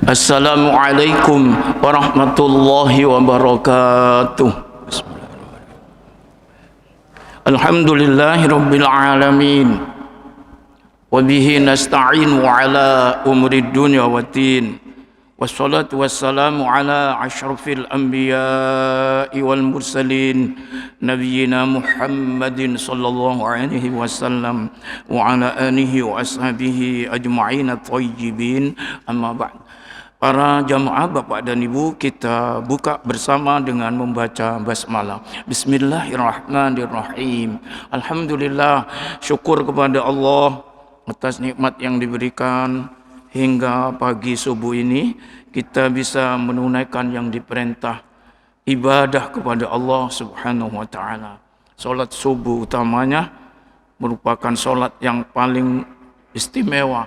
Assalamualaikum warahmatullahi wabarakatuh. Alhamdulillahi rabbil alamin. Wa bihi nasta'inu ala umuri dunya waddin. Wassalatu wassalamu ala asyrafil anbiya'i wal mursalin nabiyyina Muhammadin sallallahu alaihi wasallam wa ala alihi wa ashabihi ajma'in at-thayyibin. Amma ba'd. Para jamaah Bapak dan Ibu, kita buka bersama dengan membaca basmalah. Bismillahirrahmanirrahim. Alhamdulillah, syukur kepada Allah atas nikmat yang diberikan hingga pagi subuh ini kita bisa menunaikan yang diperintah, ibadah kepada Allah Subhanahu wa taala. Salat subuh utamanya merupakan salat yang paling istimewa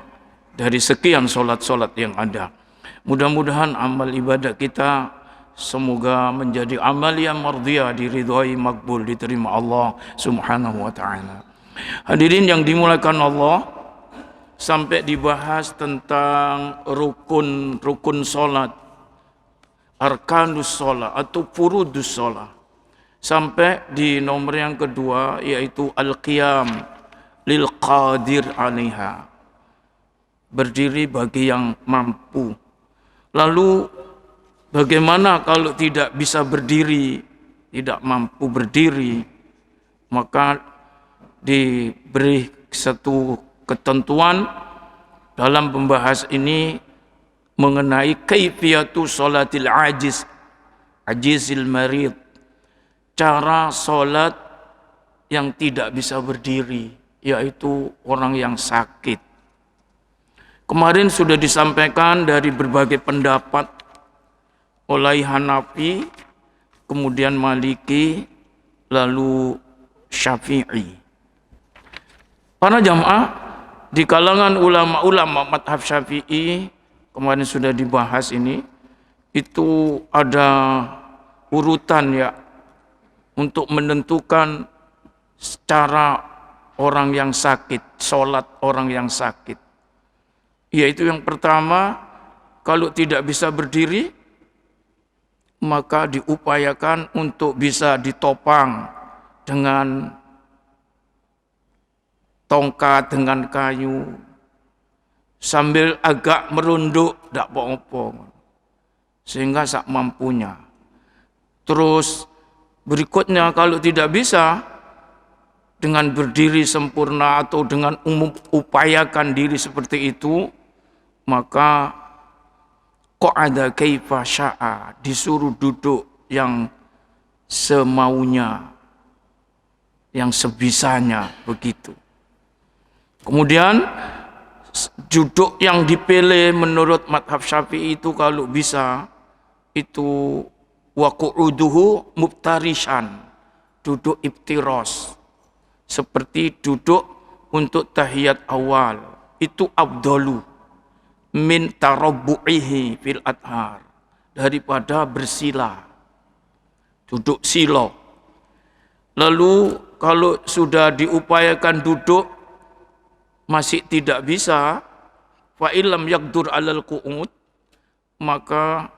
dari sekian salat-salat yang ada. Mudah-mudahan amal ibadah kita semoga menjadi amal yang mardiyah, diridhai, makbul, diterima Allah Subhanahu wa taala. Hadirin yang dimuliakan Allah, sampai dibahas tentang rukun salat, arkanus salat atau furudus salat. Sampai di nomor yang kedua, yaitu al-qiyam lil qadir 'alaiha. Berdiri bagi yang mampu. Lalu bagaimana kalau tidak bisa berdiri, tidak mampu berdiri? Maka diberi satu ketentuan dalam pembahas ini mengenai kaifiyatu salatil ajizil marid, cara salat yang tidak bisa berdiri, yaitu orang yang sakit. Kemarin sudah disampaikan dari berbagai pendapat oleh Hanafi, kemudian Maliki, lalu Syafi'i. Para jamaah, di kalangan ulama-ulama madhab Syafi'i, kemarin sudah dibahas ini, itu ada urutan ya untuk menentukan cara orang yang sakit, sholat orang yang sakit. Yaitu yang pertama, kalau tidak bisa berdiri, maka diupayakan untuk bisa ditopang dengan tongkat, dengan kayu, sambil agak merunduk, tidak apa-apa, sehingga sak mampunya. Terus berikutnya, kalau tidak bisa dengan berdiri sempurna atau dengan upayakan diri seperti itu, maka qa'ada kaifa sya'a, disuruh duduk yang semaunya, yang sebisanya, begitu. Kemudian duduk yang dipilih menurut madhab Syafi'i itu kalau bisa itu wa qu'uduhu mubtarishan, duduk iftiros, seperti duduk untuk tahiyat awal, itu afdalu min tarabbu'ihi fil adhar, daripada bersila, duduk silo. Lalu kalau sudah diupayakan duduk masih tidak bisa, fa illam yaqdur alal qu'ud, maka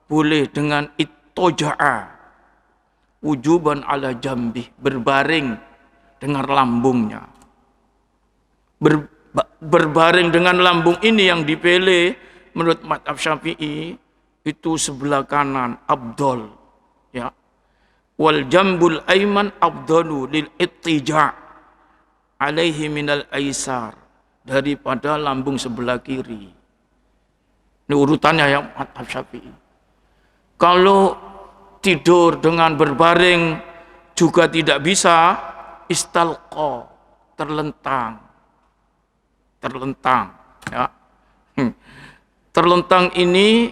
boleh dengan ittoja'a wujuban ala jambih, berbaring dengan lambungnya. Berbaring dengan lambung ini yang dipilih menurut madhab Syafi'i itu sebelah kanan afdal, ya. Wal jambul aiman afdalu lil ittija' alaihi minal aisar, daripada lambung sebelah kiri. Ini urutannya ya madhab Syafi'i. Kalau tidur dengan berbaring juga tidak bisa, istalqa, terlentang, ya. Terlentang ini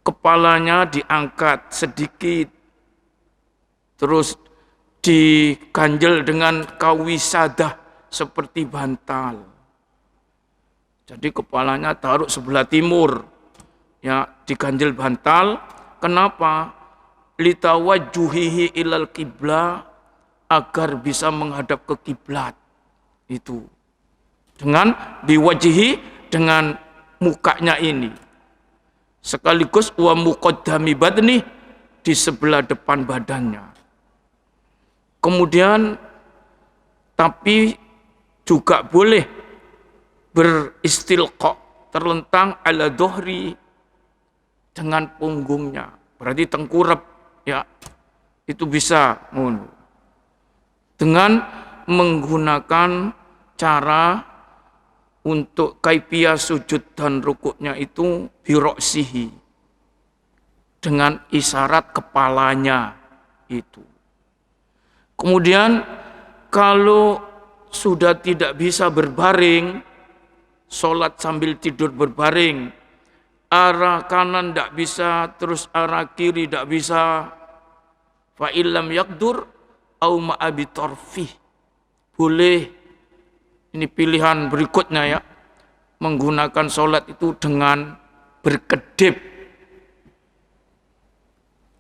kepalanya diangkat sedikit, terus diganjel dengan kawisadah seperti bantal. Jadi kepalanya taruh sebelah timur, ya, diganjel bantal. Kenapa? Litawajjuhihi ilal qiblah, agar bisa menghadap ke kiblat. Itu dengan biwajihi, dengan mukanya ini. Sekaligus wa muqaddami badni, di sebelah depan badannya. Kemudian tapi juga boleh beristilqa, terlentang ala dhuhri, dengan punggungnya. Berarti tengkurap, ya. Itu bisa dengan menggunakan cara untuk kaifiyah sujud dan rukuknya itu biroksihi, dengan isyarat kepalanya itu. Kemudian kalau sudah tidak bisa berbaring, sholat sambil tidur berbaring, arah kanan tidak bisa, terus arah kiri tidak bisa, fa illam yaqdur au ma'abi tarfih, boleh, ini pilihan berikutnya ya, menggunakan sholat itu dengan berkedip.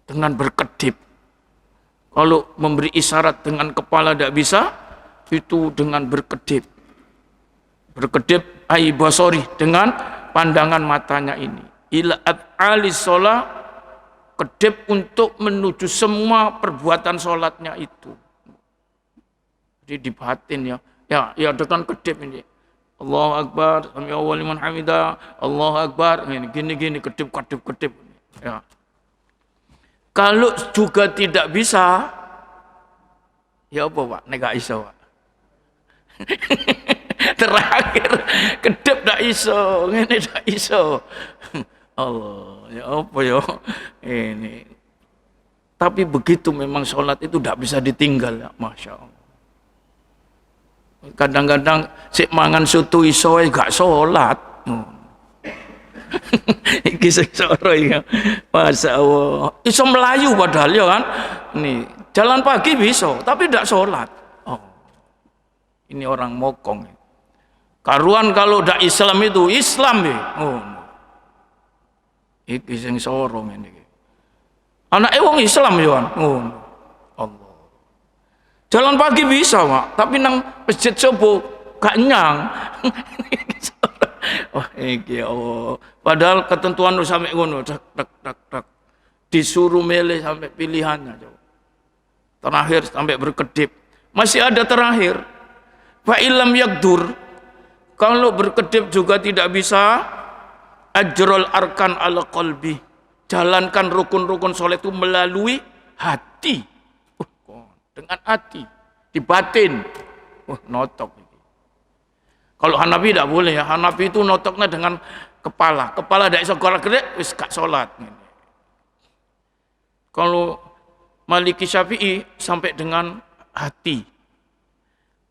Dengan berkedip. Kalau memberi isyarat dengan kepala tidak bisa, itu dengan berkedip. Berkedip ai basori, dengan pandangan matanya ini. Ila af'ali sholat, kedip untuk menuju semua perbuatan sholatnya itu. Jadi di batin ya. Ya dengan kedip ini. Allahu Akbar, sami Allahu liman hamidah, Allahu Akbar, gini kedip. Ya. Kalau juga tidak bisa, ya apa Pak? Nek gak iso, Pak. Terakhir kedip ndak iso, ngene ndak iso. Allah, ya apa ya ini. Tapi begitu memang sholat itu ndak bisa ditinggal ya, Masya Allah. Kadang-kadang sik mangan soto iso gak sholat. Iki sing soro ya. Masya Allah. Iso melayu padahal ya kan. Nih, jalan pagi bisa, tapi ndak sholat. Oh. Ini orang mokong. Karuan kalau ndak Islam itu Islam ya. Oh. Iki sing soro ngene iki. Anake wong Islam ya kan. Oh. Allah. Jalan pagi bisa, Pak, tapi nang masjid subuh gak nyang. Wah, iki Allah. Padahal ketentuan lu sampai ngono, tak. Disuruh milih sampai pilihannya, coba. Terakhir sampai berkedip. Masih ada terakhir. Fa illam yaqdur, kalau berkedip juga tidak bisa, ajrul arkan ala qalbi. Jalankan rukun-rukun sholat itu melalui hati. Dengan hati, di batin. Notok. Kalau Hanafi tidak boleh ya. Hanafi itu notoknya dengan kepala. Kepala tidak bisa gerak-gerak, wis gak sholat. Kalau Maliki Syafi'i sampai dengan hati.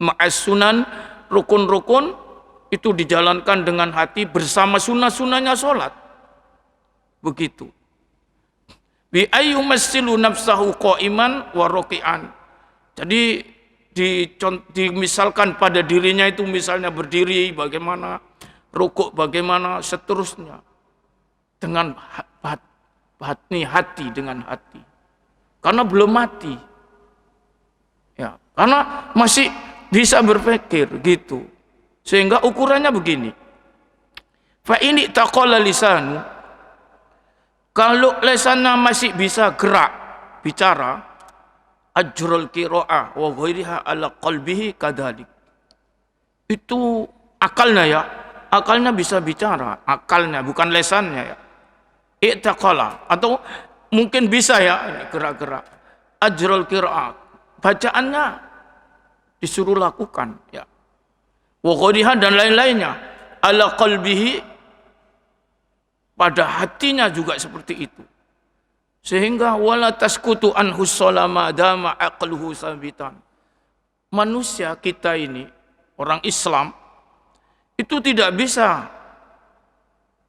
Ma'as sunan, rukun-rukun itu dijalankan dengan hati bersama sunnah-sunnahnya sholat. Begitu. Bi ayyu massilu nafsahu qa'iman wa raki'an. Jadi dimisalkan pada dirinya itu misalnya berdiri bagaimana, rukuk bagaimana, seterusnya. Dengan hati dengan hati. Karena belum mati. Ya, karena masih bisa berpikir gitu. Sehingga ukurannya begini. Fa ini taqala lisanu. Kalau lisannya masih bisa gerak, bicara, ajrul qira'ah wa ghairiha ala qalbihi kadhalik. Itu akalnya ya. Akalnya bisa bicara, akalnya bukan lesannya ya. I'taqala, atau mungkin bisa ya gerak-gerak. Ajrul qira'ah, bacaannya disuruh lakukan ya. Wa ghairiha dan lain-lainnya ala qalbihi, pada hatinya juga seperti itu. Sehingga wala taskutu anhu sholama dama aqluhu sabitan. Manusia kita ini, orang Islam, itu tidak bisa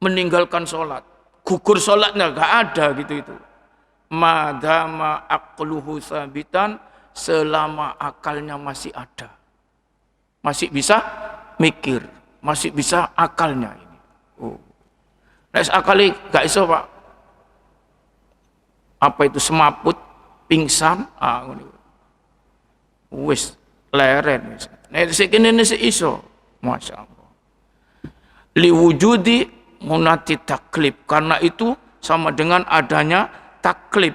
meninggalkan sholat. Gugur sholatnya gak ada gitu itu. Madama aqluhu sabitan, selama akalnya masih ada. Masih bisa mikir, masih bisa akalnya ini. Oh. Nek akali gak iso, Pak. Apa itu semaput, pingsan, wis leren. Nek sekene iso, Masya Allah. Liwujudi munati taklif, karena itu sama dengan adanya taklif.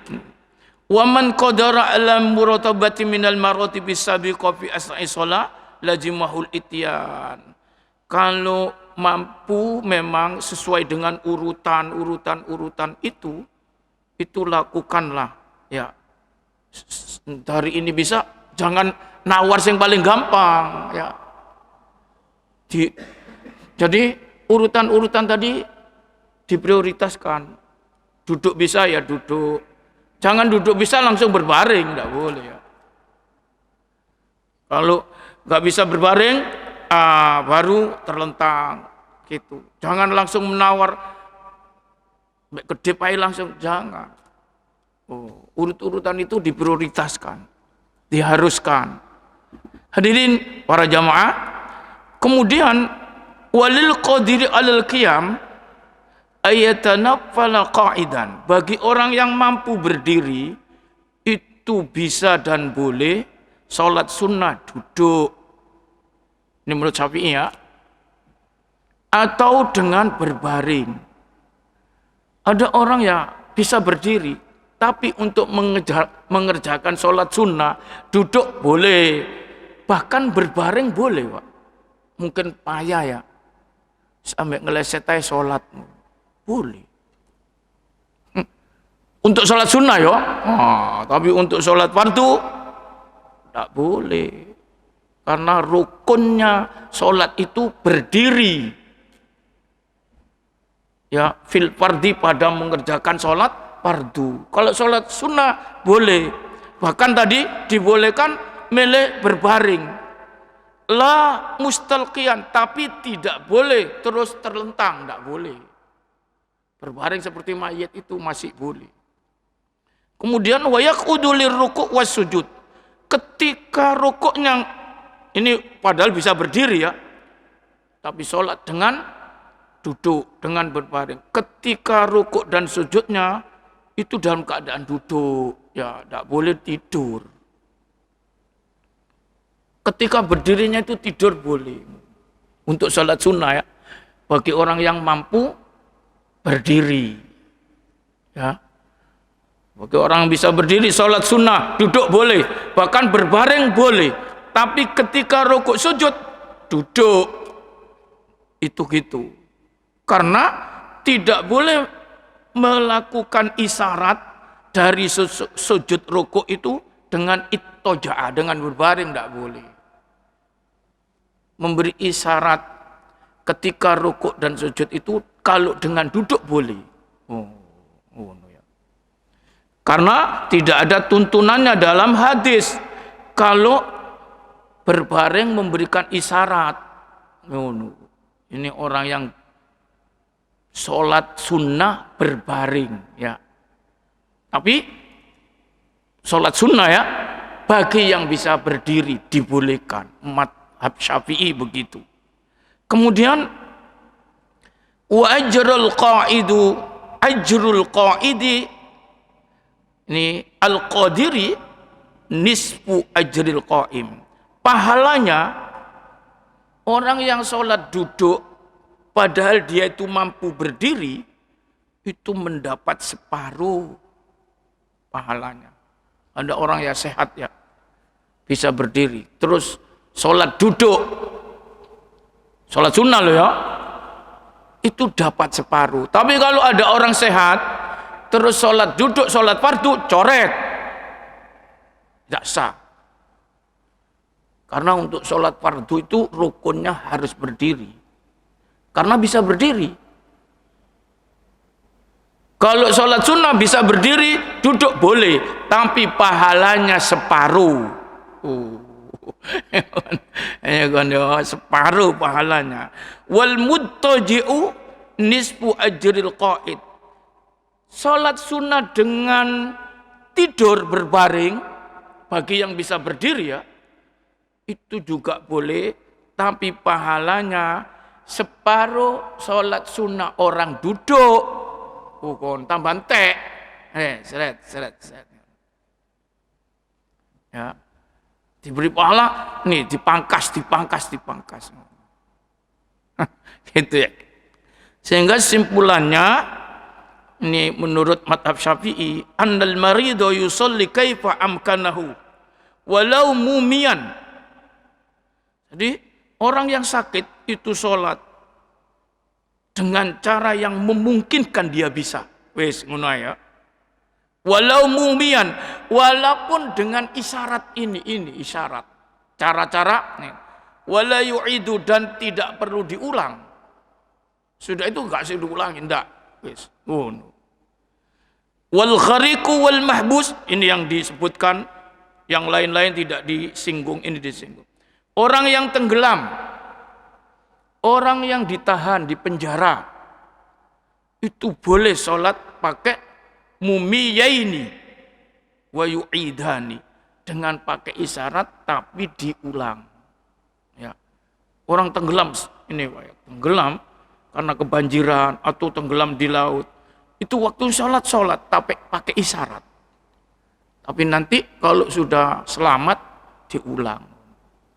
Wa man qadara ala muratabati minal maratibi sabiqa fi asra'i shalah lazimahul ityan. Kalau mampu memang sesuai dengan urutan itu lakukanlah ya. Dari ini bisa, jangan nawar yang paling gampang ya. Jadi urutan tadi diprioritaskan. Duduk bisa ya duduk. Jangan duduk bisa langsung berbaring, enggak boleh ya. Kalau enggak bisa berbaring, baru terlentang gitu. Jangan langsung menawar kedip aja langsung, jangan. Urut-urutan itu diprioritaskan, diharuskan. Hadirin para jamaah, kemudian walil qadiri alal qiyam ayatanaffala qa'idan. Bagi orang yang mampu berdiri itu bisa dan boleh salat sunnah duduk. Ini menurut Syafi'i ya. Atau dengan berbaring. Ada orang ya bisa berdiri, tapi untuk mengerjakan sholat sunnah duduk boleh, bahkan berbaring boleh Pak. Mungkin payah ya, sampai ngeleset aja sholat boleh. Untuk sholat sunnah ya, tapi untuk sholat fardu tidak boleh, karena rukunnya sholat itu berdiri. Ya, fil fardi pada mengerjakan sholat fardu. Kalau sholat sunnah boleh, bahkan tadi dibolehkan milih berbaring. La mustalqiyan, tapi tidak boleh terus terlentang, tidak boleh. Berbaring seperti mayat itu masih boleh. Kemudian wayaqudu lirruku' was sujud. Ketika rukuknya ini padahal bisa berdiri ya, tapi sholat dengan duduk, dengan berbaring. Ketika rukuk dan sujudnya itu dalam keadaan duduk, ya tidak boleh tidur. Ketika berdirinya itu tidur boleh. Untuk sholat sunnah ya, bagi orang yang mampu berdiri. Ya, bagi orang yang bisa berdiri sholat sunnah duduk boleh, bahkan berbaring boleh. Tapi ketika rukuk sujud duduk, itu gitu. Karena tidak boleh melakukan isyarat dari sujud rukuk itu dengan ittoja'a, dengan berbaring, tidak boleh. Memberi isyarat ketika rukuk dan sujud itu kalau dengan duduk boleh. Ya. Karena tidak ada tuntunannya dalam hadis kalau berbaring memberikan isyarat. Ini orang yang sholat sunnah berbaring ya. Tapi sholat sunnah ya, bagi yang bisa berdiri dibolehkan. Mazhab Syafi'i begitu. Kemudian wa ajrul qa'idi ini al-qadiri nisfu ajril qa'im. Pahalanya orang yang sholat duduk padahal dia itu mampu berdiri, itu mendapat separuh pahalanya. Ada orang yang sehat ya, bisa berdiri, terus sholat duduk, sholat sunnah loh ya, itu dapat separuh. Tapi kalau ada orang sehat, terus sholat duduk, sholat fardu, coret, tidak sah. Karena untuk sholat fardu itu rukunnya harus berdiri. Karena bisa berdiri. Kalau sholat sunnah bisa berdiri, duduk boleh, tapi pahalanya separuh. Separuh pahalanya. Wal muttaji'u nisfu ajril qa'id. Sholat sunnah dengan tidur berbaring, bagi yang bisa berdiri ya, itu juga boleh, tapi pahalanya separuh sholat sunnah orang duduk. Bukan tambah entek. Seret. Ya. Diberi pahala, nih dipangkas. Gitu ya. Sehingga simpulannya ini menurut madhab Syafi'i, annal marido yusolli kaifa amkanahu walau mumian. Jadi orang yang sakit itu sholat dengan cara yang memungkinkan dia bisa. Wes ngono ya. Walau mumian, walaupun dengan isyarat ini isyarat. Cara-cara nih. Wala yu'idu, dan tidak perlu diulang. Sudah itu enggak usah diulangi, enggak. Wes ngono. Wal khariqu wal mahbus, ini yang disebutkan, yang lain-lain tidak disinggung, ini disinggung. Orang yang tenggelam, orang yang ditahan di penjara, itu boleh sholat pakai mumiyaini wa yu'idani, dengan pakai isyarat tapi diulang. Ya. Orang tenggelam, ini tenggelam karena kebanjiran atau tenggelam di laut, itu waktu sholat tapi pakai isyarat. Tapi nanti kalau sudah selamat diulang.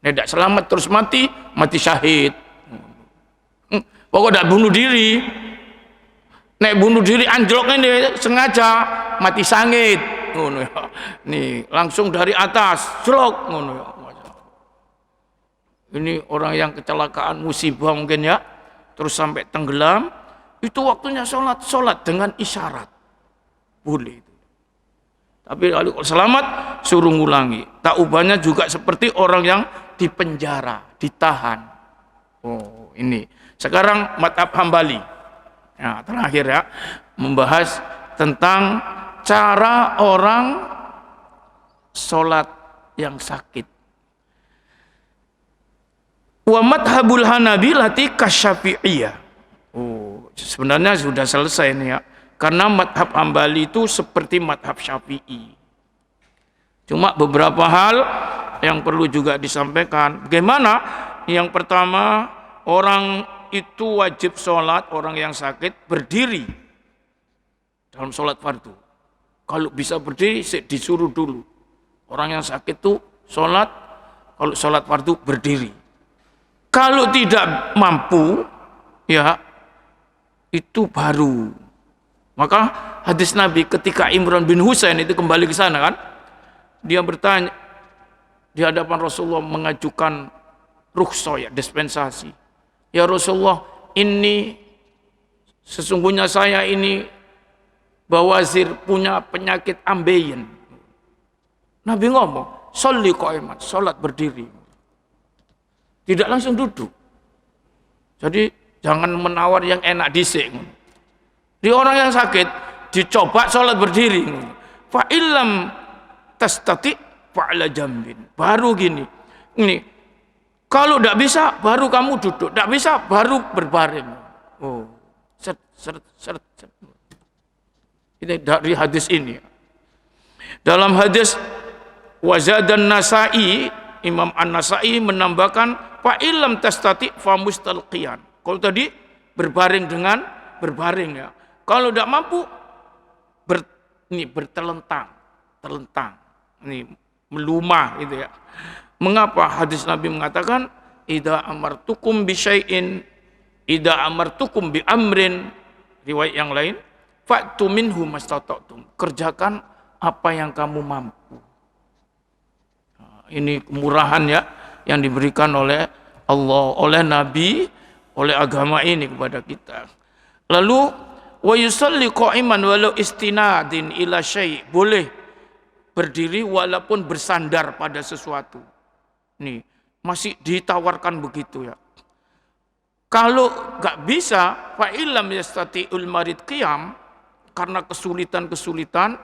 Tidak selamat terus mati syahid. Pokoknya tidak bunuh diri. Nek bunuh diri anjlok ini sengaja mati sangit. Ngono ya. Nih langsung dari atas jlok ngono ya. Ini orang yang kecelakaan musibah mungkin ya, terus sampai tenggelam, itu waktunya sholat dengan isyarat. Boleh itu. Tapi kalau selamat suruh ngulangi. Taubahnya juga seperti orang yang di penjara, ditahan. Oh, ini. Sekarang madhab Hambali. Ya, terakhir ya, membahas tentang cara orang sholat yang sakit. Wa madhabul Hanabilati kasyafi'iyah. Oh, sebenarnya sudah selesai nih ya. Karena madhab Hambali itu seperti madhab Syafi'i. Cuma beberapa hal yang perlu juga disampaikan. Bagaimana? Yang pertama, orang itu wajib sholat, orang yang sakit berdiri dalam sholat fardu. Kalau bisa berdiri, disuruh dulu. Orang yang sakit itu sholat, kalau sholat fardu berdiri. Kalau tidak mampu, ya itu baru. Maka hadis Nabi ketika Imran bin Husain itu kembali ke sana kan, dia bertanya di hadapan Rasulullah, mengajukan rukhsah, ya dispensasi. Ya Rasulullah, ini sesungguhnya saya ini bawazir, punya penyakit ambeien. Nabi ngomong, sholli qa'iman, salat berdiri. Tidak langsung duduk. Jadi jangan menawar yang enak dhisik. Di orang yang sakit dicoba sholat berdiri. Fa illam tastati fa'ala jambin. Baru gini. Ini kalau tidak bisa baru kamu duduk, tidak bisa baru berbaring. Oh, seret. Ini dari hadis ini. Dalam hadis Wazadan Nasai, Imam An-Nasai menambahkan fa illam tastati fa mustalqiyan. Kalau tadi berbaring dengan berbaring ya. Kalau tidak mampu bertelentang, ini melumah gitu ya. Mengapa hadis Nabi mengatakan idza amartukum bi syai'in, idza amartukum bi amrin, riwayat yang lain, fa'tu minhu mastata'tum. Kerjakan apa yang kamu mampu. Nah, ini kemurahan ya yang diberikan oleh Allah, oleh Nabi, oleh agama ini kepada kita. Lalu wa yusalli qa'iman walau istinadin ila syai', boleh berdiri walaupun bersandar pada sesuatu. Nih, masih ditawarkan begitu ya. Kalau enggak bisa, fa illam yastati'ul marid qiyam, karena kesulitan-kesulitan,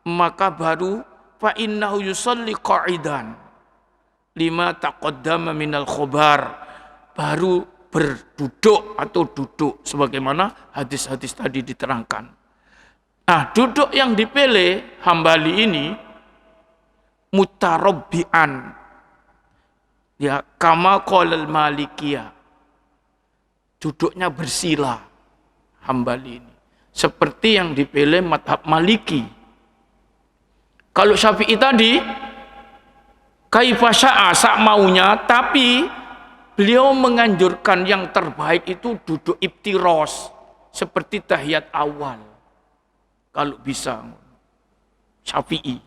maka baru fa innahu yusalli qa'idan lima taqaddama minal khobar, baru berduduk atau duduk sebagaimana hadis-hadis tadi diterangkan. Nah, duduk yang dipilih Hambali ini mutarabbian, ya, kama qalal Malikiyah, duduknya bersila Hambali ini, seperti yang dipilih madhab Maliki. Kalau Syafi'i tadi kaifa sya'a, sak maunya, tapi beliau menganjurkan yang terbaik itu duduk iftiros seperti tahiyat awal kalau bisa. Syafi'i.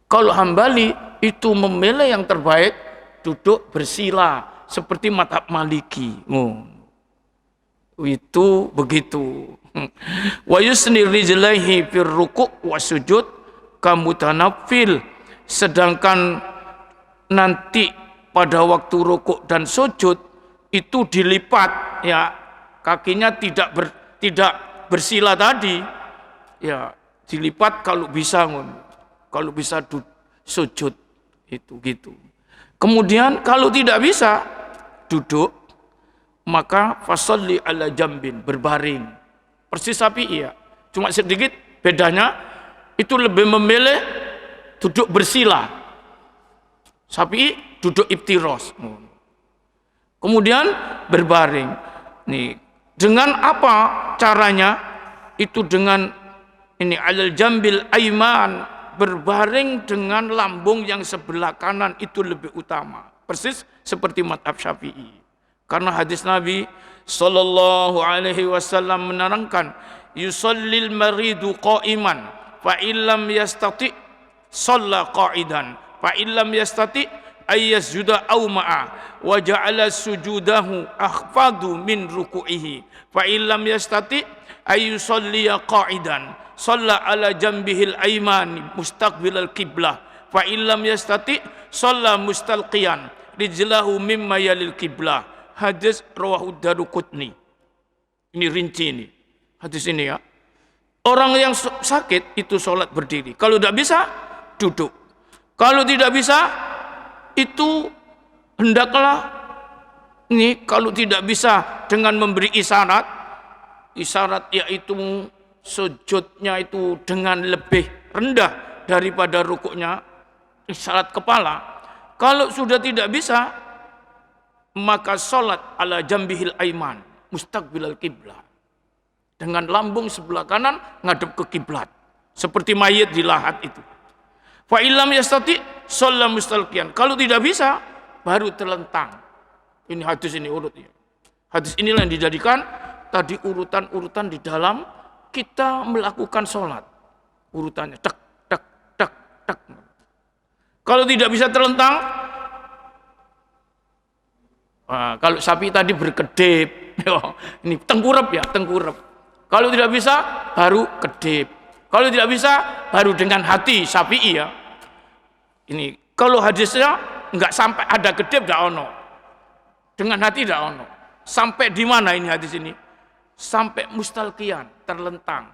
Kalau Hambali itu memilih yang terbaik duduk bersila seperti mazhab Maliki. Itu begitu. Wa yusni rijlaihi fir ruku' wa sujud kamutanaffil. Sedangkan nanti pada waktu rukuk dan sujud itu dilipat, ya, kakinya tidak bersila tadi, ya, dilipat kalau bisa sujud itu gitu. Kemudian kalau tidak bisa duduk, maka fasalli ala jambin, berbaring. Persis Syafi'i, ya, cuma sedikit bedanya, itu lebih memilih duduk bersila. Syafi'i duduk iftiros. Kemudian berbaring. Nih, dengan apa caranya? Itu dengan ini alal jambil aiman, berbaring dengan lambung yang sebelah kanan itu lebih utama. Persis seperti mazhab Syafi'i. Karena hadis Nabi sallallahu alaihi wasallam menerangkan, yusallil maridu qa'iman fa illam yastati shalla qa'idan fa illam yastati ayyasjuda aw ma'a wa ja'ala sujudahu akhfadu min ruku'ihi fa illam yastati ayyusalliya qa'idan shalla ala jambihil aymani mustaqbilal qiblah fa illam yastati shalla mustalqiyan rijlahu mimma yalil qiblah. Hadis rawahu Daruqutni. Ini rinci ini hadis ini, ya. Orang yang sakit itu sholat berdiri, kalau tidak bisa duduk, kalau tidak bisa itu hendaklah ini, kalau tidak bisa dengan memberi isyarat yaitu sujudnya itu dengan lebih rendah daripada rukuknya, isyarat kepala. Kalau sudah tidak bisa, maka sholat ala jambihil aiman mustaqbilal qiblah, dengan lambung sebelah kanan ngadep ke kiblat seperti mayit di lahat itu. Fa illam yastati shalla mustalqiyan, kalau tidak bisa baru terlentang. Ini hadis ini urutnya. Hadis inilah yang dijadikan tadi urutan-urutan di dalam kita melakukan sholat, urutannya tek tek tek tek. Kalau tidak bisa terlentang, kalau sapi tadi berkedip, ini tengkurap, ya, tengkurap. Kalau tidak bisa baru kedip, kalau tidak bisa baru dengan hati, Syafi'i, ya. Ini kalau hadisnya enggak sampai ada kedip, enggak ono. Dengan hati enggak ono. Sampai di mana ini hadis ini? Sampai mustalqiyan, terlentang.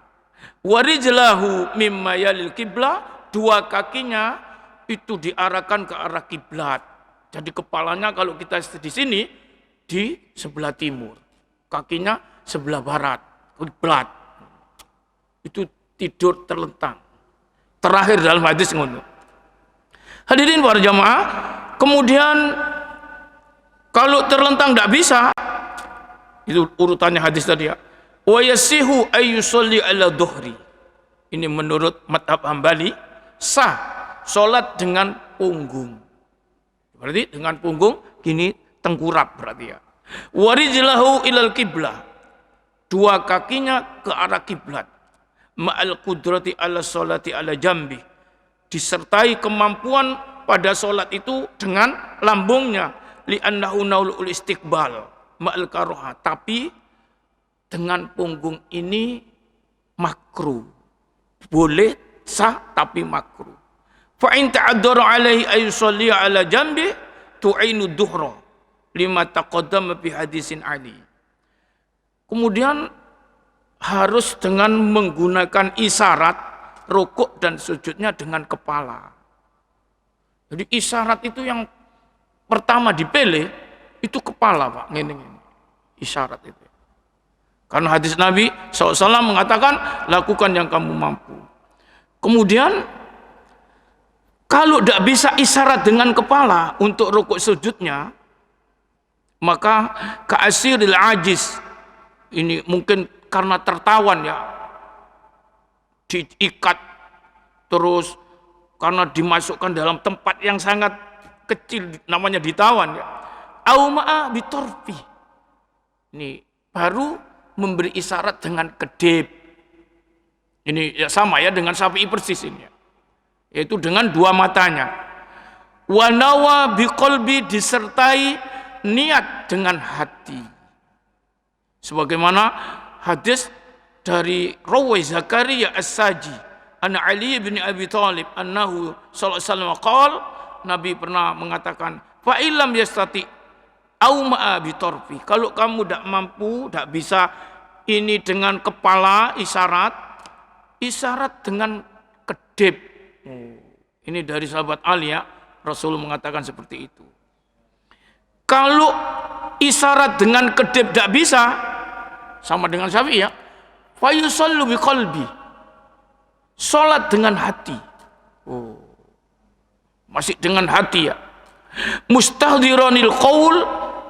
Warijlahu mimma yalil qiblah, dua kakinya itu diarahkan ke arah kiblat. Jadi kepalanya kalau kita di sini di sebelah timur, kakinya sebelah barat, kiblat. Itu tidur terlentang. Terakhir dalam hadis ngono. Hadirin para jamaah, kemudian kalau terlentang tidak bisa, itu urutannya hadis tadi, ya. Wa yasihu ayyusalli ala dhuhri. Ini menurut mazhab Hambali, sah salat dengan punggung. Berarti dengan punggung gini tengkurap berarti, ya. Warijlahu ilal qiblah, dua kakinya ke arah kiblat. Ma'al qudrati ala sholati ala jambi, disertai kemampuan pada sholat itu dengan lambungnya. Li'annahu naulul istiqbal ma'al karoha, tapi dengan punggung ini makruh, boleh sah tapi makruh. Fa in ta'addara alaihi ayusalli ala jambi tu'inu duhra lima taqaddama fi hadisin Ali. Kemudian harus dengan menggunakan isyarat rukuk dan sujudnya dengan kepala. Jadi isyarat itu yang pertama dipilih itu kepala, Pak. Ngene. Isyarat itu. Karena hadis Nabi SAW mengatakan lakukan yang kamu mampu. Kemudian kalau tidak bisa isyarat dengan kepala untuk rukuk sujudnya, maka ka'asiril ajiz, ini mungkin karena tertawan, ya, diikat terus karena dimasukkan dalam tempat yang sangat kecil namanya ditawan, ya. au ma'a bitorfi. Ini baru memberi isyarat dengan kedip. Ini ya sama ya dengan Syafi'i persis ini. Yaitu dengan dua matanya. Wa nawa biqalbi, disertai niat dengan hati. Sebagaimana hadis dari Rawi Zakaria As-Saji an Ali bin Abi Thalib annahu sallallahu alaihi wasallam qala, Nabi pernah mengatakan, fa illam yastati au ma'a bitorfi, kalau kamu tidak mampu, tidak bisa ini dengan kepala isyarat dengan kedip. Ini dari sahabat Ali ya, Rasul mengatakan seperti itu. Kalau isyarat dengan kedip tidak bisa, sama dengan Syafi'i ya, fa yusallu biqalbi, salat dengan hati. Masih dengan hati ya. Mustahdiranil qaul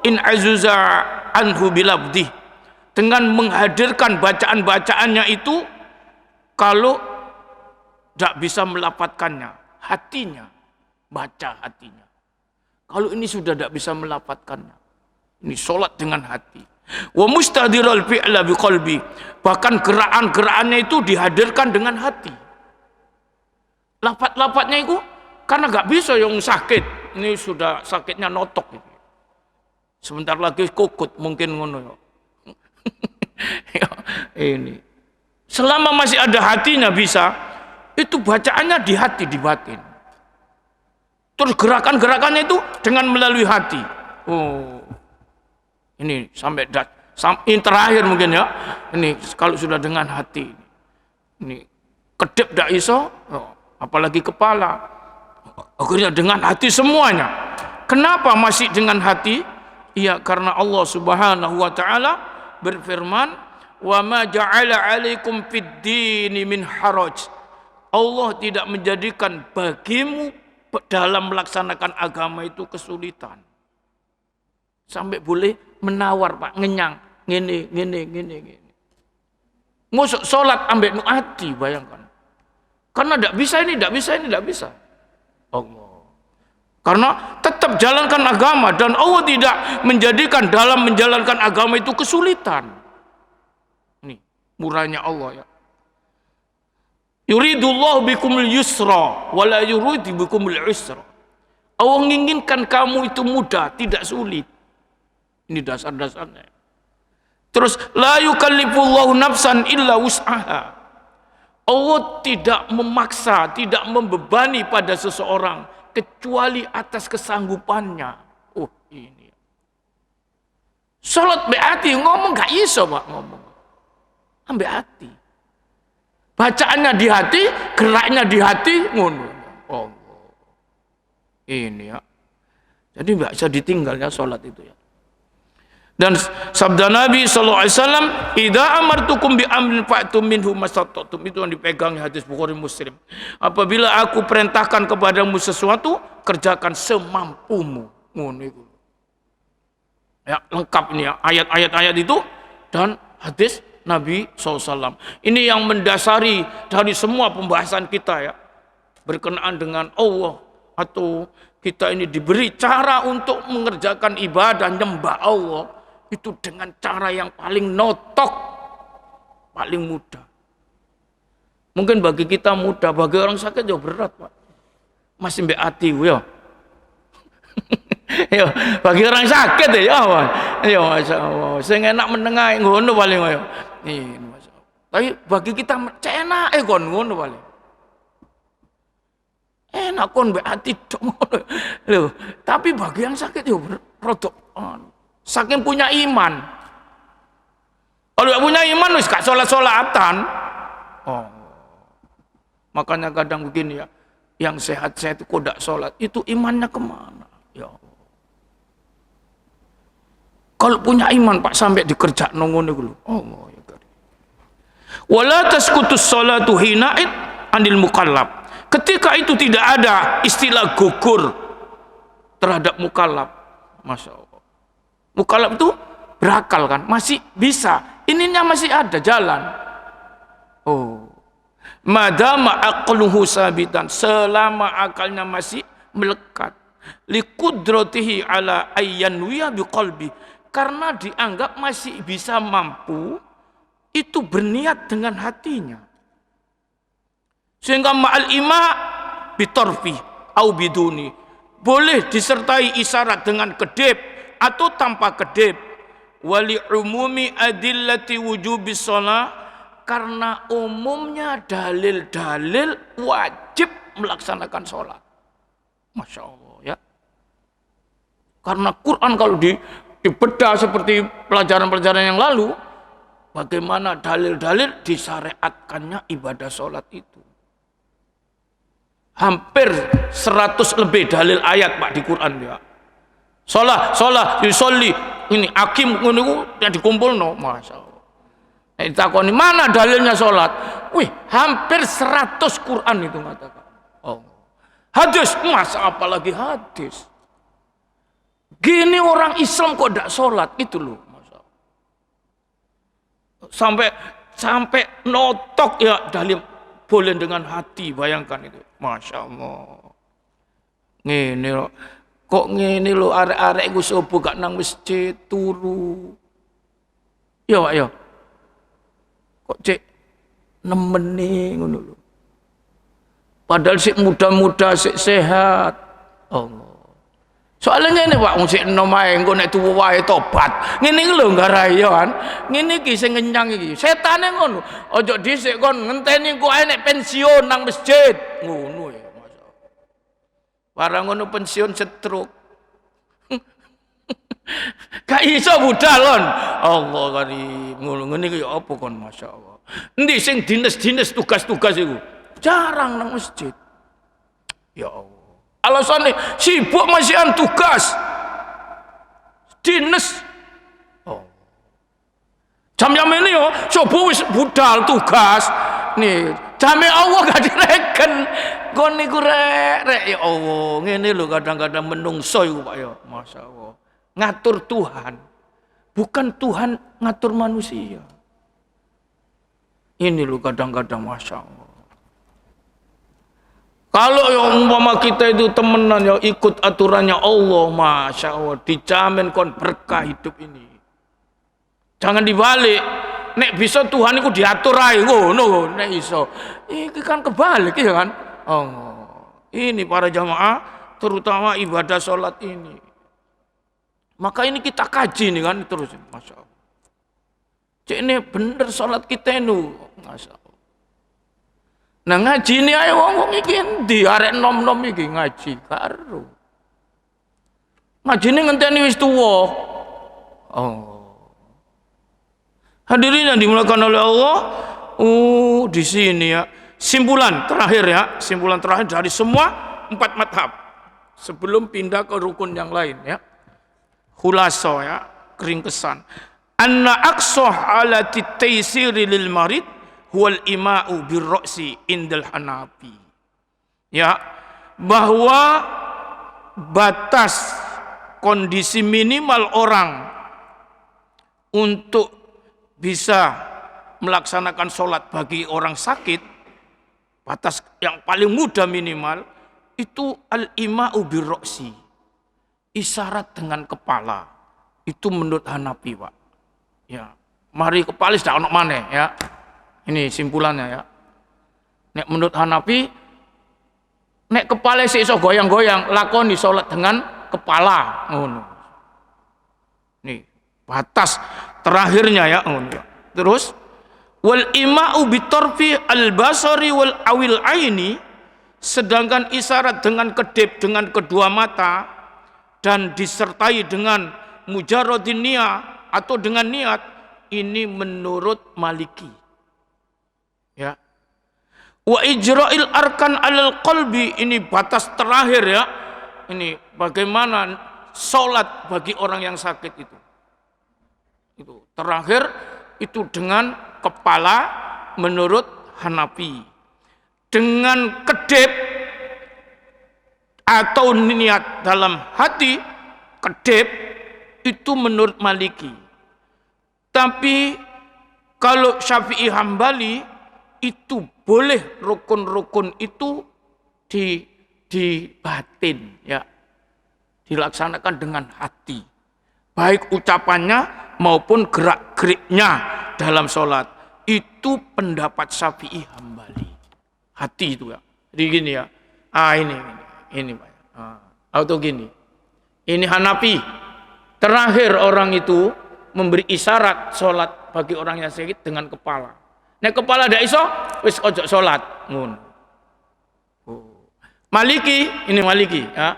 in azuza anhu bilabdi, dengan menghadirkan bacaan-bacaannya itu kalau tidak bisa melafadzkannya, hatinya, baca hatinya. Kalau ini sudah tidak bisa melafadzkannya, ini sholat dengan hati. Wa mustahdiral fi'la biqalbi, bahkan gerakan-gerakannya itu dihadirkan dengan hati. Lafadz-lafadznya itu karena nggak bisa yang sakit, ini sudah sakitnya notok gitu. Sebentar lagi kukut mungkin ngono. Ini selama masih ada hatinya bisa, itu bacaannya di hati, di batin. Terus gerakan-gerakannya itu dengan melalui hati. Ini sampai ini terakhir mungkin ya. Ini kalau sudah dengan hati. Ini kedip dak iso, apalagi kepala. Akhirnya dengan hati semuanya. Kenapa masih dengan hati? Iya, karena Allah Subhanahu wa taala berfirman, "Wa ma ja'ala 'alaikum fid-dini min haraj." Allah tidak menjadikan bagimu dalam melaksanakan agama itu kesulitan. Sampai boleh menawar, Pak, ngenyang, ngene. Ngusuk sholat ambek nu hati, bayangkan. Karena tidak bisa. Allah. Karena tetap jalankan agama, dan Allah tidak menjadikan dalam menjalankan agama itu kesulitan. Ini murahnya Allah ya. Yuridullahu bikumul yusra wa la yuridu bikumul usra. Allah menginginkan kamu itu mudah, tidak sulit. Ini dasar-dasarnya. Terus la yukallifullahu nafsan illa wus'aha. Allah tidak memaksa, tidak membebani pada seseorang kecuali atas kesanggupannya. Ini. Salat be hati, ngomong gak iso, Pak, ngomong. Ambek hati. Bacaannya di hati, geraknya di hati, ngono. Ini ya. Jadi enggak bisa ditinggalnya salat itu ya. Dan sabda Nabi sallallahu alaihi wasallam, "Idza amartukum bi amrin fa'tum minhu mastata'tum." Itu yang dipegang hadis Bukhari Muslim. Apabila aku perintahkan kepadamu sesuatu, kerjakan semampumu. Ngono itu. Ya, lengkap ini ya, ayat-ayat itu dan hadis Nabi SAW. Ini yang mendasari dari semua pembahasan kita ya, berkenaan dengan Allah, atau kita ini diberi cara untuk mengerjakan ibadah nyembah Allah itu dengan cara yang paling notok, paling mudah. Mungkin bagi kita mudah, bagi orang sakit jauh berat, Pak. Masih mbek ati ya. Yo, bagi orang sakit ya, Pak. Yo, masyaallah. Sing enak menengah ngono paling yo. Ini masyaallah. Tapi bagi kita enak kon ngono paling. Enak kon mbek ati tok ngono. Lho, tapi bagi yang sakit yo rodok saking punya iman. Kalau gak punya iman wis gak sholat-sholatan. Makanya kadang begini ya, yang sehat-sehat itu kok gak sholat, itu imannya kemana? Ya Allah. Kalau punya iman, Pak, sampai dikerja ngono iku lho. Allah ya karim. Wala tasqutus sholatu hina'id anil mukallaf. Ketika itu tidak ada istilah gugur terhadap mukallaf. Masya Allah. Mukallaf itu berakal kan, masih bisa, ininya masih ada jalan. Madama aqluhu sabitan, selama akalnya masih melekat. Liqudratihi ala ayyanwiya biqalbi, karena dianggap masih bisa mampu itu berniat dengan hatinya. Sehingga ma'al ima bitorfi au biduni, boleh disertai isyarat dengan kedip atau tanpa kedip. Wali umumi adillati wujubis shalah, karena umumnya dalil-dalil wajib melaksanakan sholat. Masya Allah ya. Karena Quran kalau dibedah seperti pelajaran-pelajaran yang lalu, bagaimana dalil-dalil disyariatkannya ibadah sholat itu. Hampir 100 lebih dalil ayat Pak di Quran ya. Sholat, yusolli, ini akim yang dikumpul no, Masya Allah. Nah, ditakoni mana dalilnya sholat? Wih, hampir 100 Quran itu mengatakan. Oh. Hadis, masa apalagi hadis. Gini orang Islam kok tidak sholat, itu loh. Masya Allah. Sampai notok ya dalil boleh dengan hati, bayangkan itu. Masya Allah. Ngene loh. Kok ngene loh, arek-arek iku subuh gak nang masjid turu. Ya Pak ya. Kok cek nemeni ngono lho. Padahal sik muda-muda, sik sehat. Allah. Soalnya ngene Pak, sik enom ae engko nek tuwa wae tobat. Ngene iki lho nggarai ya kan. Ngene iki sing ngenyang iki. Setane ngono. Ojo dhisik kon ngenteni engko ae nek pensiun nang masjid. Ngono ya. Barang ngono pensiun stroke. Gak iso budalon. Allah karim. Ngono ngene iki apa kon masyaallah. Endi sing dinas-dinas tugas-tugas iku? Jarang nang masjid. Ya Allah. Alasannya sibuk masihan tugas. Dinas. Oh. Jam-jam ini yo coba wis budal tugas. Nih, jame Allah gak direken. Kon niku rek ya Allah. Ngene lho kadang-kadang menungso iku Pak ya. Masyaallah. Ngatur Tuhan. Bukan Tuhan ngatur manusia. Ini lho kadang-kadang masyaallah. Kalau yang umpama kita itu temenan ya ikut aturannya Allah, Masya Allah, dijamin kon berkah hidup ini. Jangan dibalik. Nek bisa Tuhan itu diatur aja, ngono, nek iso. Ini kan kebalik ya kan? Oh, ini para jamaah, terutama ibadah sholat ini. Maka ini kita kaji nih kan terus, Masya Allah. Cek ini bener sholat kita ini, Masya Allah. Nah ngaji ini ayo wong iki endi arek nom-nom iki ngaji karo. Ngaji ini ngenteni wis tuwa. Oh. Hadirin yang dimuliakan oleh Allah, di sini ya simpulan terakhir ya, simpulan terakhir dari semua 4 madhab sebelum pindah ke rukun yang lain ya. Khulaso ya, keringkesan. Anna aqsah ala taysiri lil marid huwal ima'u birroksi indal hanafi. Ya, bahwa batas kondisi minimal orang untuk bisa melaksanakan sholat bagi orang sakit, batas yang paling mudah minimal itu al-ima'u birroksi, isyarat dengan kepala. Itu menurut Hanafi Pak. Ya, mari kepala sudah ono maneh ya. Ini simpulannya ya. Nek menurut Hanafi, nek kepala sik iso goyang-goyang, lakoni sholat dengan kepala. Ngono. Nih, batas terakhirnya ya. Ngono. Terus wal ima'u bitarfi al-basari wal awil aini, sedangkan isyarat dengan kedip dengan kedua mata dan disertai dengan mujarradin niyah atau dengan niat, ini menurut Maliki. Ya. Wa ijra'il arkan 'alal qalbi, ini batas terakhir ya. Ini bagaimana salat bagi orang yang sakit itu. Itu terakhir itu dengan kepala menurut Hanafi. Dengan kedip atau niat dalam hati, kedip itu menurut Maliki. Tapi kalau Syafi'i Hambali itu boleh rukun-rukun itu di batin ya. dilaksanakan dengan hati. Baik ucapannya maupun gerak-geriknya dalam sholat. Itu pendapat Syafi'i Hambali. Hati itu ya. Jadi gini ya. Ini Pak. Atau gini. Ini Hanafi. Terakhir orang itu memberi isyarat sholat bagi orang yang sakit dengan kepala. Nek kepala ndak iso, wis ojo sholat. Ngono. Maliki, ini Maliki ya.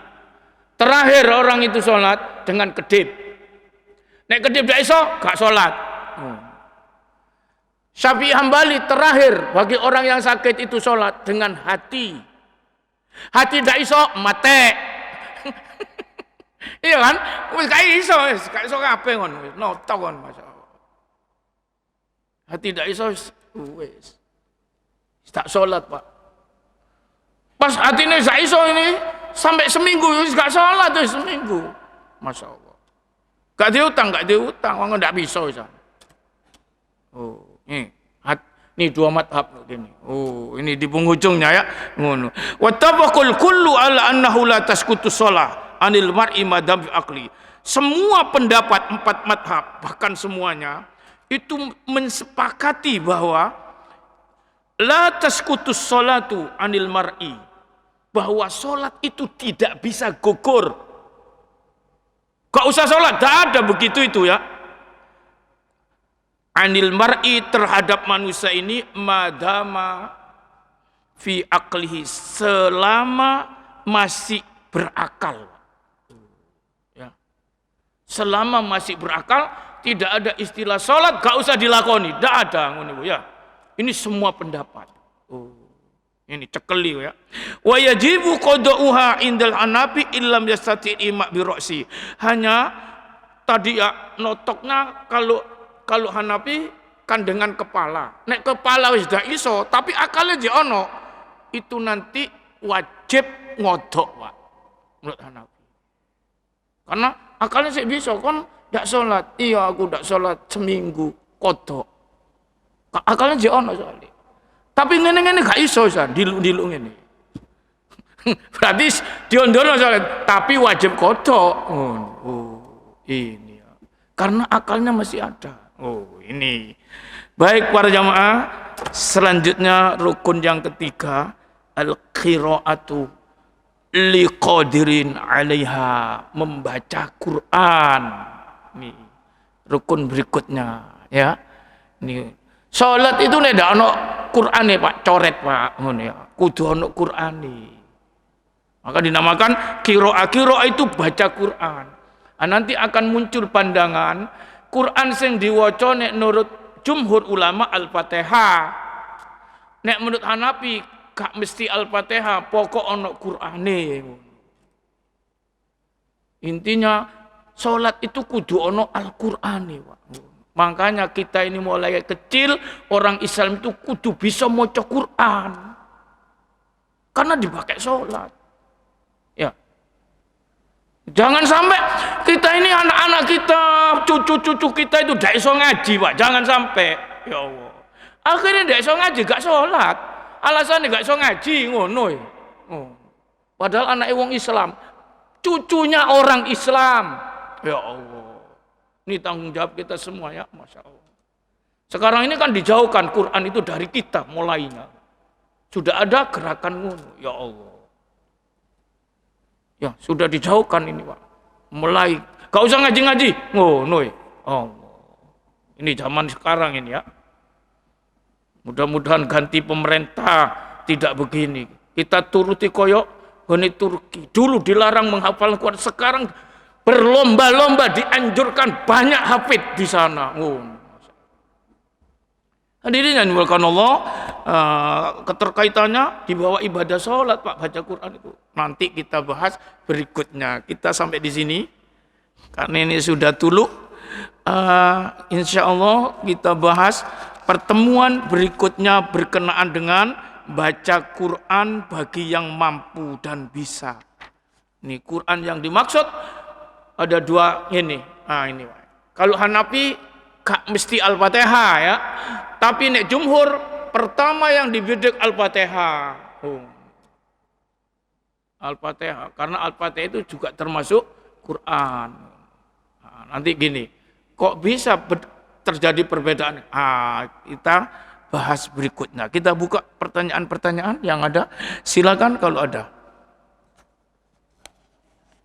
Terakhir orang itu sholat dengan kedip. Nek kedip ndak iso, gak sholat. Syafi'i Hambali terakhir bagi orang yang sakit itu sholat dengan hati. Hati ndak iso, mate. Iya kan? Wis gak iso kabeh ngono. Noto kon masyaallah. Hati ndak iso wis. Tak sholat, Pak. Pas hatine gak iso ini sampai seminggu wis gak sholat wis seminggu. Masyaallah. Gak diutang, wong ndak bisa wis. Oh, ini dua madhab gini. Oh, ini di penghujungnya ya. Ngono. Wattafaqul kullu ala annahu la tasqutu shalah anil mar'i madam aqli. Semua pendapat 4 madhab, bahkan semuanya itu mensepakati bahwa la tasqutu sholatu anil mar'i, bahwa sholat itu tidak bisa gugur. Gak usah sholat, gak ada begitu itu ya. Anil mar'i terhadap manusia ini madama fi aqlihi, selama masih berakal. Ya. Selama masih berakal tidak ada istilah sholat gak usah dilakoni, tidak ada ya. Ini semua pendapat. Ini cekeli ya. Wa yajibu qada'uha indal hanafi illam yastati ima bi ra'si. Hanya tadi ya notoknya kalau Hanafi kan dengan kepala. Nek kepala wis dak iso, tapi akalnya di ono, itu nanti wajib ngodok, Pak. Menurut Hanafi. Karena akalnya sih bisa kan ndak sholat. Iya, aku ndak sholat seminggu, kodok. Akalnya di ono soalnya. Tapi ngene-ngene gak iso san, diluk-diluk ngene. Berarti diondono soalnya, tapi wajib kodok. Ini ya. Karena akalnya masih ada. Ini. Baik para jamaah, selanjutnya rukun yang ketiga, al-qiraatu liqadirin 'alaiha, membaca Quran. Nih, rukun berikutnya ya. Ini salat itu nek ndak ono Qur'ane, Pak, coret, Pak, ngono ya. Kudu ono Qur'ane. Maka dinamakan qiraah. Qiraah itu baca Quran. Nanti akan muncul pandangan Quran sing diwaca nek menurut jumhur ulama Al-Fatihah. Nek menurut Hanafi gak mesti Al-Fatihah, pokok ono Qur'ane. Intinya salat itu kudu ono Al-Qur'ane, Pak. Makanya kita ini mulai kecil orang Islam itu kudu bisa maca Quran. Karena dipakai salat. Ya. Jangan sampai kita ini anak-anak kita, cucu-cucu kita itu ndak iso ngaji, Pak. Jangan sampai. Ya Allah. Akhirnya ndak iso ngaji, gak sholat. Alasannya gak iso ngaji, ngono. Padahal anak wong Islam, cucunya orang Islam. Ya Allah. Ini tanggung jawab kita semua ya, Masya Allah. Sekarang ini kan dijauhkan Quran itu dari kita mulainya. Sudah ada gerakan ngono, ya Allah. Ya, sudah dijauhkan ini, Pak. Mulai, gak usah ngaji-ngaji. Ngono. Oh. Ini zaman sekarang ini ya. Mudah-mudahan ganti pemerintah tidak begini. Kita turuti koyok gone Turki. Dulu dilarang menghafal Quran, sekarang berlomba-lomba dianjurkan banyak hafid di sana. Hadirin yang dimuliakan Allah, keterkaitannya di bawah ibadah sholat, Pak, baca Quran itu. Nanti kita bahas berikutnya. Kita sampai di sini karena ini sudah tuluk. Insya Allah kita bahas pertemuan berikutnya berkenaan dengan baca Quran bagi yang mampu dan bisa. Ini Quran yang dimaksud ada dua ini. Ini Pak. Kalau Hanafi gak mesti Al-Fatihah ya. Tapi nek jumhur pertama yang dibidik Al-Fatihah. Al-Fatihah karena Al-Fatihah itu juga termasuk Quran. Nah, nanti gini, kok bisa terjadi perbedaan? Kita bahas berikutnya. Kita buka pertanyaan-pertanyaan yang ada. Silakan kalau ada.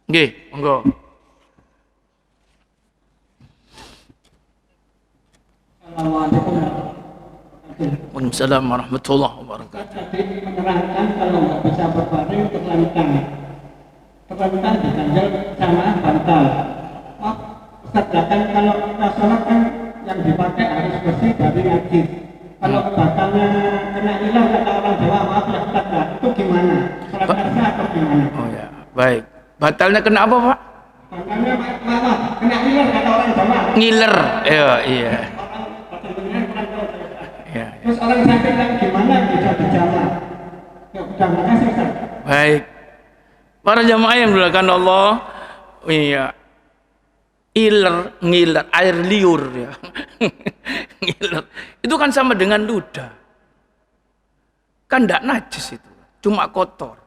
Nggih, monggo. Waalaikumsalam warahmatullahi wabarakatuh. Tadi menerangkan kalau nggak bisa berbaring terlentang diganjel sama bantal. Oh, Ustaz, kalau kita sholat kan yang dipakai harus bersih dari najis. Kalau bantalnya kena ilang kata orang Jawa, maaf ya Ustaz, itu gimana? Sholat sah atau gimana? Oh ya, baik. Batalnya kena apa, Pak? Bantalnya maaf, kena ilang kata orang Jawa. Ngiler. Iya. Terus orang sakit kan gimana bisa dijama? Ya, udah, makasih Ustaz. Baik. Para jamaah yang dimuliakan Allah, iya. Ngiler, air liur ya. Ngiler. Itu kan sama dengan ludah. Kan enggak najis itu, cuma kotor.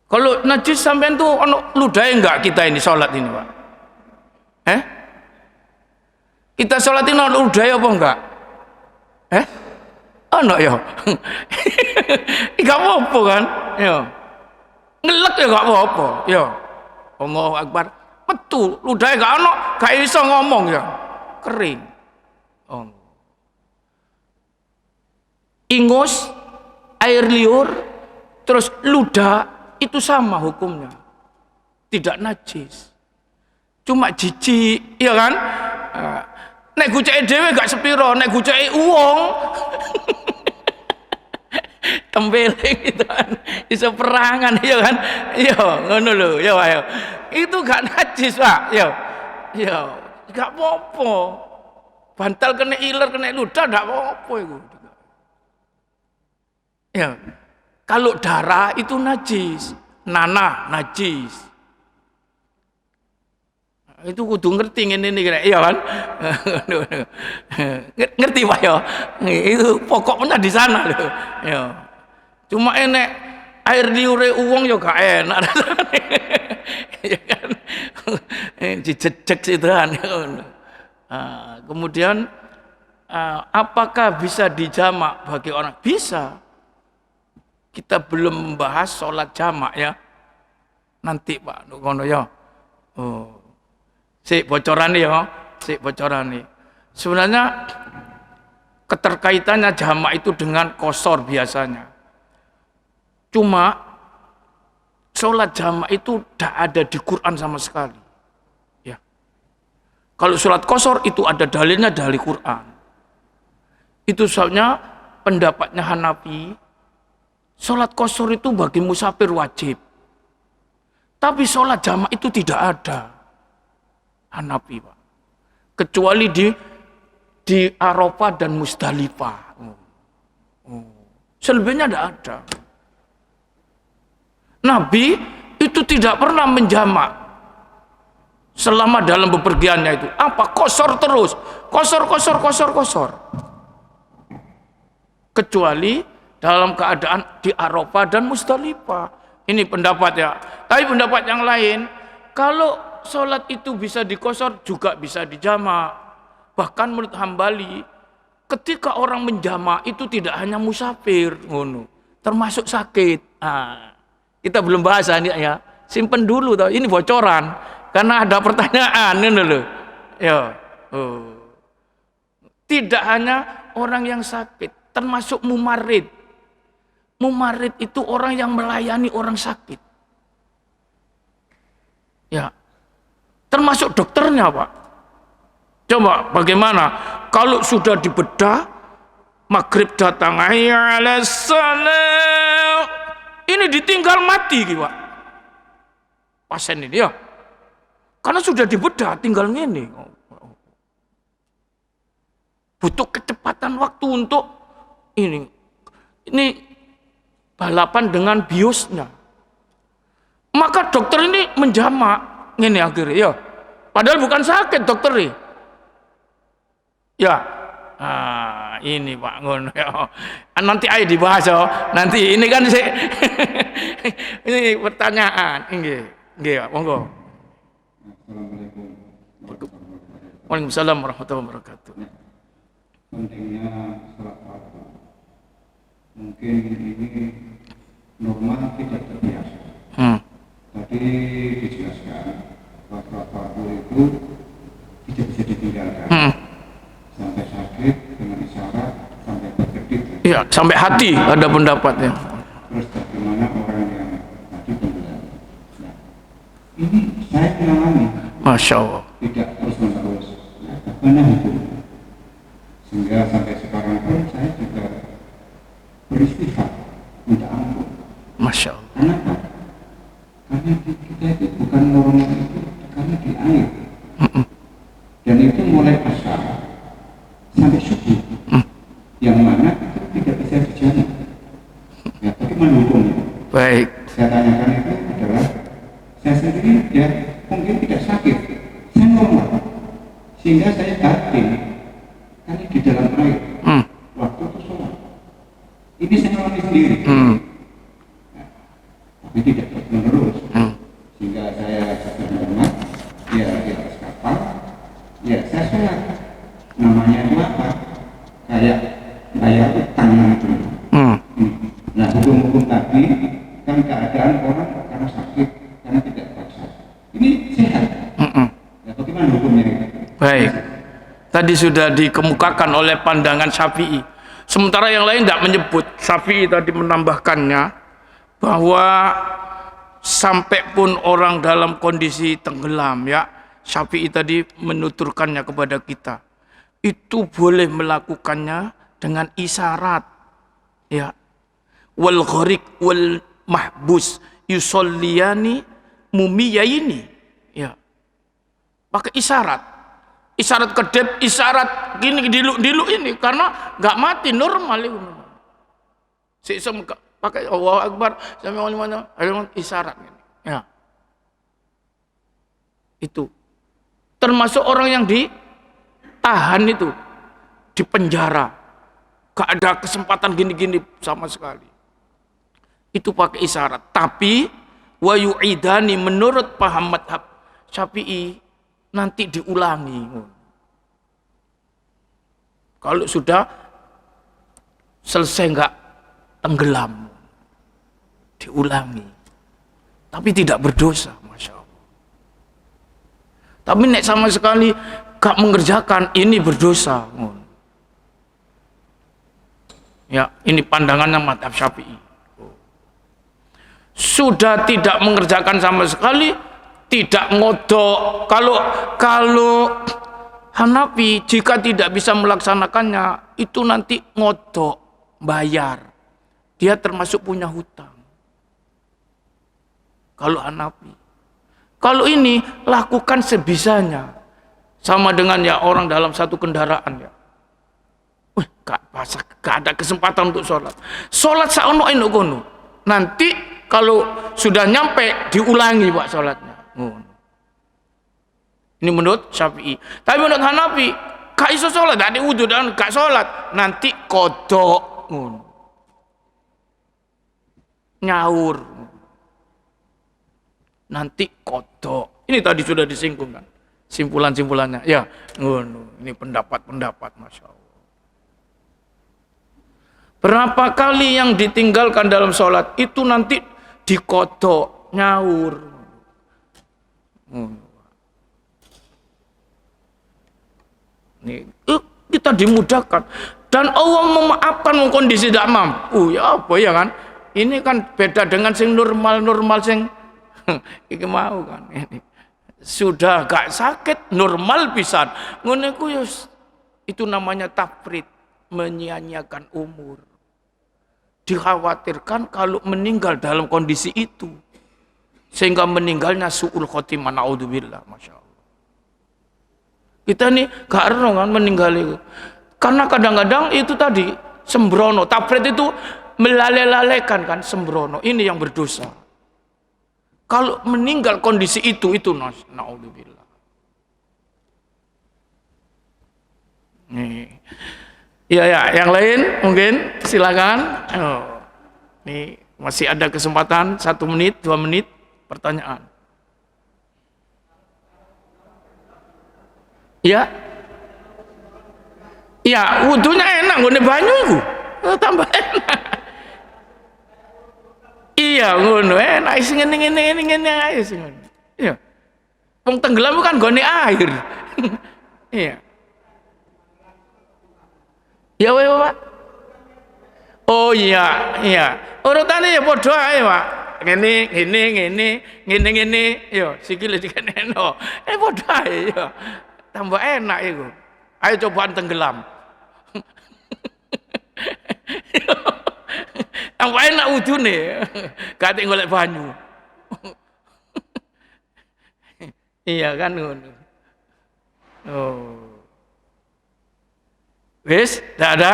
Kalau najis sampean tuh ono ludahnya enggak kita ini sholat ini, Pak? Kita sholat ini ono ludahnya apa enggak? Ono ya. Enggak apa-apa kan? Ya. Ngelek ya enggak apa-apa. Ya. Allahu Akbar. Metu, ludahnya enggak ono, enggak iso ngomong ya. Kering. Oh. Ingus, air liur, terus ludah itu sama hukumnya. Tidak najis. Cuma jijik, ya kan? Nek guceke dhewe gak sepiro, nek guceke uwong tembeling itu kan iso perangan ya kan. Yo ngono lho, yo ayo. Itu gak najis, Pak. Yo. Gak apa-apa. Bantal kena iler, kena ludah gak apa-apa iku. Ya. Kalau darah itu najis, nanah najis. Itu kudu ngerti ngene iki kira, iya kan? Ngerti Pak ya? Itu pokoknya di sana lho. Ya. Cuma enek air liure uwong ya gak enak. Ya kan? Dijejek situan. Kemudian apakah bisa dijamak bagi orang? Bisa. Kita belum membahas sholat jamak ya. Nanti Pak, ngono ya. Oh. Bocoran nih. Sebenarnya keterkaitannya jamak itu dengan qashar biasanya. Cuma sholat jamak itu tidak ada di Quran sama sekali. Ya. Kalau sholat qashar itu ada dalilnya dari Quran. Itu sebabnya pendapatnya Hanafi, sholat qashar itu bagi musafir wajib. Tapi sholat jamak itu tidak ada. Hanafi, Pak. Kecuali di Arafah dan Musdalifah. Selebihnya tidak ada. Nabi itu tidak pernah menjamak selama dalam bepergiannya itu. Apa? Qashar terus. Qashar. Kecuali dalam keadaan di Arafah dan Musdalifah. Ini pendapat ya. Tapi pendapat yang lain, kalau sholat itu bisa dikosor juga bisa dijamak. Bahkan menurut Hambali, ketika orang menjamak itu tidak hanya musafir, termasuk sakit. Kita belum bahas ini ya. Simpen dulu tau. Ini bocoran karena ada pertanyaan ini loh. Ya. Tidak hanya orang yang sakit, termasuk mumarid. Mumarid itu orang yang melayani orang sakit. Ya. Termasuk dokternya, Pak. Coba bagaimana kalau sudah dibedah, maghrib datang, hayya 'alas shalah, ini ditinggal mati, Pak. Pasien ini ya. Karena sudah dibedah, tinggal ngene. Butuh kecepatan waktu untuk ini balapan dengan biosnya. Maka dokter ini menjamak ngene akhirnya ya. Padahal bukan sakit dokter ini. Ya. Ini Pak ngono ya. Nanti ayo dibahas ya. Nanti ini kan ini pertanyaan. Nggih, monggo. Assalamualaikum warahmatullahi wabarakatuh. Waalaikumsalam warahmatullahi wabarakatuh. Pentingnya sholat fardu. Mungkin ini normal tidak terbiasa. Tadi dijelaskan bahwa sholat fardu itu tidak bisa ditinggalkan sampai sakit dengan isyarat, sampai berkedip. Iya, sampai hati ada pendapatnya. Terus bagaimana orang yang tadi tenggelam? Nah, ini saya mengalami. Masya Allah. Tidak terus menerus. Nah, bagaimana hukumnya? Sehingga sampai sekarang pun saya juga beristighfar, minta ampun. Masya Allah. Kenapa? Karena kita itu bukan normal itu karena di air. Dan itu mulai asar sampai subuh. Yang mana itu tidak bisa dijamin. Ya, bagaimana hukumnya? Baik. Saya tanyakan itu adalah saya sendiri ya mungkin tidak sakit, saya normal, sehingga saya batin karena di dalam air waktu itu sholat. Ini saya alami sendiri, nah, tapi tidak terus menerus, sehingga saya sudah normal, ya di atas kapal, ya saya sholat. Namanya itu apa? Kayak bayar utang itu. Nah, hukum-hukum tadi kan keadaan orang karena sakit, karena tidak paksa. Ini sehat. Ya, bagaimana hukumnya itu? Baik. Tadi sudah dikemukakan oleh pandangan Syafi'i. Sementara yang lain tidak menyebut. Syafi'i tadi menambahkannya bahwa sampai pun orang dalam kondisi tenggelam, ya, Syafi'i tadi menuturkannya kepada kita. Itu boleh melakukannya dengan isyarat, ya. Wal gharik wal mahbus yusalliyani mumiyaini, ya, pakai isyarat kedep, isyarat gini diluk ini karena nggak mati normal itu. Sistem pakai Allahu Akbar sampai mana isyarat ini, ya. Itu termasuk orang yang ditahan itu, di penjara, gak ada kesempatan gini-gini sama sekali. Itu pakai isyarat. Tapi wa yu'idani menurut paham madhab Syafi'i nanti diulangi. Kalau sudah selesai enggak tenggelam, diulangi. Tapi tidak berdosa, Masya Allah. Tapi nek sama sekali gak mengerjakan, ini berdosa. Ya, ini pandangannya madhab Syafi'i. Sudah tidak mengerjakan sama sekali, tidak ngodok. Kalau Hanafi jika tidak bisa melaksanakannya itu nanti ngodok, bayar. Dia termasuk punya hutang. Kalau Hanafi. Kalau ini lakukan sebisanya. Sama dengan ya orang dalam satu kendaraan, ya. Gak ada kesempatan untuk sholat. Sholat saono eno kono. Nanti kalau sudah nyampe diulangi Pak sholatnya. Ini menurut Syafi'i. Tapi menurut Hanafi, gak iso sholat, gak ada wudhu dan gak sholat, nanti kodok, nyaur, nanti kodok. Ini tadi sudah disinggung kan, simpulan-simpulannya. Ya, ini pendapat-pendapat, Masya Allah. Berapa kali yang ditinggalkan dalam sholat itu nanti dikodok, nyaur. Nih, kita dimudahkan dan Allah memaafkan kondisi tidak mampu. Ya apa ya kan? Ini kan beda dengan sing normal sing iki mau kan. Ini sudah gak sakit normal pisan. Ngono iku itu namanya tafrid, menyia-nyiakan umur. Dikhawatirkan kalau meninggal dalam kondisi itu sehingga meninggalnya su'ul khotimah, naudzubillah, Masya Allah. Kita nih gak erno kan meninggal itu karena kadang-kadang itu tadi sembrono. Tafrid itu melale-lalekan kan, sembrono. Ini yang berdosa kalau meninggal kondisi itu naudzubillah. Nih ya, yang lain mungkin silakan. Nih masih ada kesempatan 1 menit, 2 menit pertanyaan. Ya. Ya, wudunya enak nggone banyu iku. Tambah enak. Iya, ngono enak sing ngene ae sing ngono. Iya. Wong tenggelam kan gone air. Iya. Ya wae, Pak. Oh iya, iya. Urutane ya padha ae, Pak. Ngene. Yo, sikile dikeneno. Padha ae yo. Tambah enak iku. Ayo cobaan tenggelam. Tambah enak wudune. Kate golek banyu. Iya kan ngono. Oh. Wis, dah ada.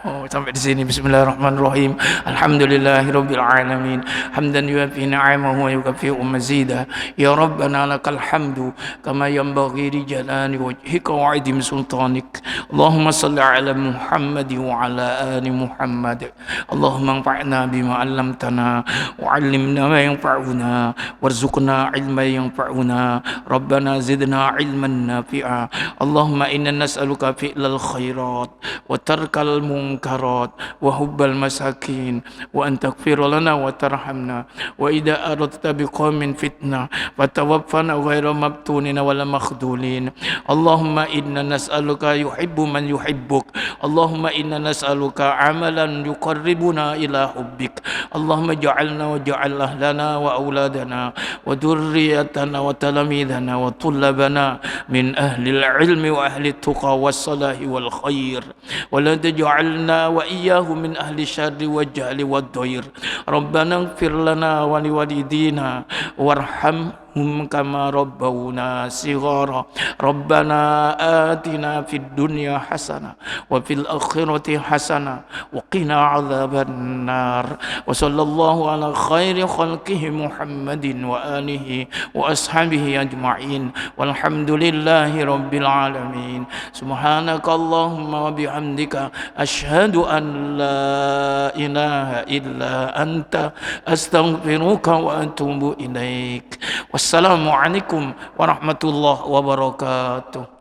Oh, sampai di sini. Bismillahirrahmanirrahim. Alhamdulillahirabbil alamin. Hamdan yuwafi ni'amahu wa yukafi'u mazida. Ya Rabbana lakal hamdu kama yanbaghi li jalali wajhika wa 'azimi sultanik. Allahumma shalli 'ala Muhammad wa 'ala ali Muhammad. Allahumma anfa'na bima 'allamtana wa 'allimna ma yanfa'una warzuqna 'ilman yanfa'una. Rabbana zidna 'ilman nafi'a. Allahumma inna nas'aluka fi'lal khairat wa tarkal munkarat wa hubbal masakin wa an taghfir lana wa tarhamna wa idza aradta biqaumin fitnah fatawaffana ghayra mabtunin wala makhdulin. Allahumma inna nas'aluka yuhibbu man yuhibbuk. Allahumma inna nas'aluka amalan yuqarribuna ila hubbik. Allahumma ja'alna wa ja'al ahlana wa auladana wa dhurriyyatana wa talamidana wa tullabana min ahli al-ilmi wa ahli at-tuqa was-salahi wal khair wa la taj'alna وإياه من أهل الشر والجهل والضير. ربنا اغفر لنا ولوالدينا وارحمهم كما ربونا صغارا. ربنا آتنا في الدنيا حسنة وفي الآخرة حسنة وقنا عذاب النار. وصلى الله على خير خلقه محمد وآله وأصحابه أجمعين والحمد لله رب العالمين. سبحانك اللهم وبحمدك أشهد أن لا إله إلا أنت أستغفرك وأتوب إليك. Wassalamu alaikum warahmatullahi wabarakatuh.